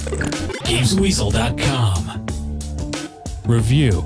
Gamesweasel.com. Review.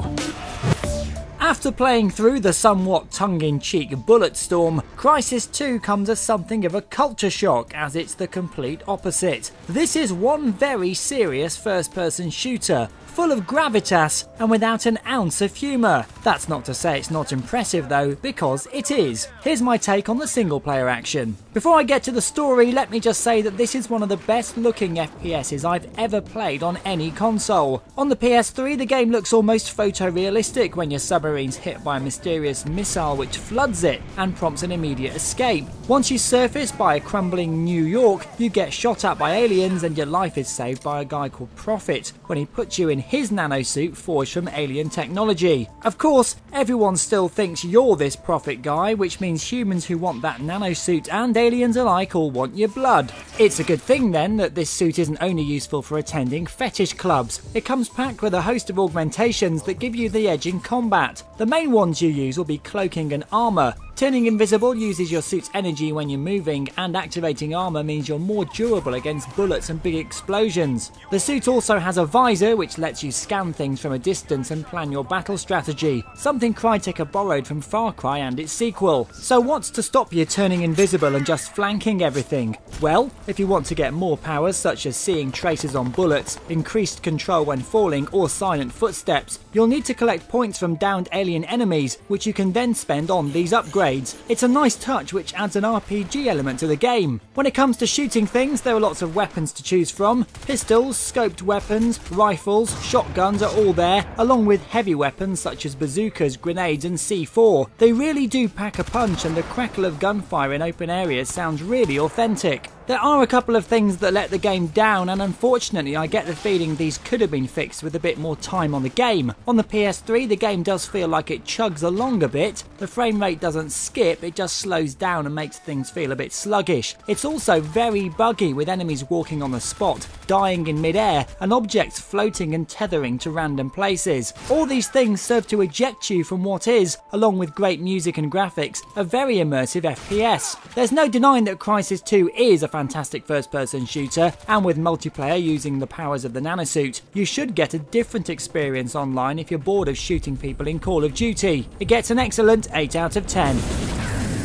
After playing through the somewhat tongue-in-cheek Bulletstorm, Crysis 2 comes as something of a culture shock, as it's the complete opposite. This is one very serious first-person shooter, full of gravitas and without an ounce of humour. That's not to say it's not impressive though, because it is. Here's my take on the single player action. Before I get to the story, let me just say that this is one of the best looking FPSs I've ever played on any console. On the PS3 the game looks almost photorealistic when your submarine's hit by a mysterious missile which floods it and prompts an immediate escape. Once you surface by a crumbling New York, you get shot at by aliens and your life is saved by a guy called Prophet when he puts you in his nanosuit forged from alien technology. Of course, everyone still thinks you're this Prophet guy, which means humans who want that nanosuit and aliens alike all want your blood. It's a good thing then that this suit isn't only useful for attending fetish clubs. It comes packed with a host of augmentations that give you the edge in combat. The main ones you use will be cloaking and armour. Turning invisible uses your suit's energy when you're moving, and activating armour means you're more durable against bullets and big explosions. The suit also has a visor which lets you scan things from a distance and plan your battle strategy, something Crytek have borrowed from Far Cry and its sequel. So what's to stop you turning invisible and just flanking everything? Well, if you want to get more powers such as seeing traces on bullets, increased control when falling or silent footsteps, you'll need to collect points from downed alien enemies, which you can then spend on these upgrades. It's a nice touch which adds an RPG element to the game. When it comes to shooting things, there are lots of weapons to choose from. Pistols, scoped weapons, rifles, shotguns are all there, along with heavy weapons such as bazookas, grenades and C4. They really do pack a punch, and the crackle of gunfire in open areas sounds really authentic. There are a couple of things that let the game down, and unfortunately I get the feeling these could have been fixed with a bit more time on the game. On the PS3 the game does feel like it chugs along a bit. The frame rate doesn't skip, it just slows down and makes things feel a bit sluggish. It's also very buggy, with enemies walking on the spot, dying in mid-air, and objects floating and tethering to random places. All these things serve to eject you from what is, along with great music and graphics, a very immersive FPS. There's no denying that Crysis 2 is a fantastic first-person shooter, and with multiplayer using the powers of the nanosuit, you should get a different experience online if you're bored of shooting people in Call of Duty. It gets an excellent 8 out of 10.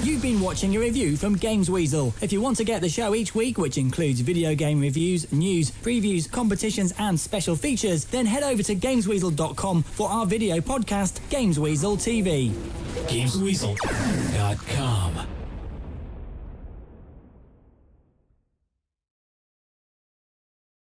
You've been watching a review from Gamesweasel. If you want to get the show each week, which includes video game reviews, news, previews, competitions and special features, then head over to Gamesweasel.com for our video podcast, Gamesweasel TV. Gamesweasel.com.